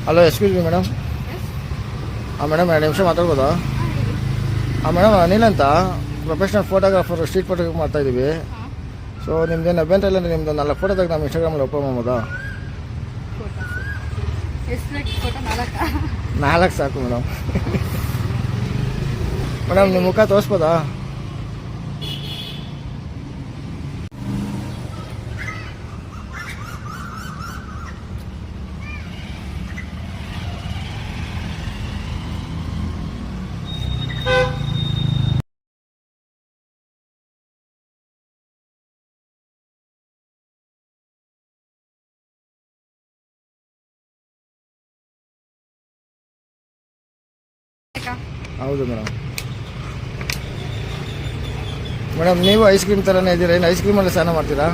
Hello excuse me madam. Madam 2 ನಿಮಿಷ ಮಾತಾಡ್ಬೋದಾ? Madam Anil ಅಂತ professional photographer, street photograph ಮಾಡ್ತಾಯಿದ್ದೀವಿ. So ನಿಮ್ದೇನು ಅಭ್ಯಂತರ ಇಲ್ಲ ಅಂದರೆ ನಿಮ್ಮದು 4 ಫೋಟೋ ತೆಗೆದು ನಮ್ಮ ಇನ್ಸ್ಟಾಗ್ರಾಮಲ್ಲಿ ಅಪ್ಲೋಡ್ ಮಾಡ್ಬೋದಾ? 4 ಸಾಕು ಮೇಡಮ್. ಮೇಡಮ್ ನಿಮ್ಮ ಮುಖ ತೋರಿಸ್ಬೋದಾ? ಹೌದು ಮೇಡಮ್. ಮೇಡಮ್ ನೀವು ಐಸ್ ಕ್ರೀಮ್ ಥರನೇ ಇದ್ದೀರಾ? ಏನು ಐಸ್ ಕ್ರೀಮಲ್ಲಿ ಸ್ನಾನ ಮಾಡ್ತೀರಾ?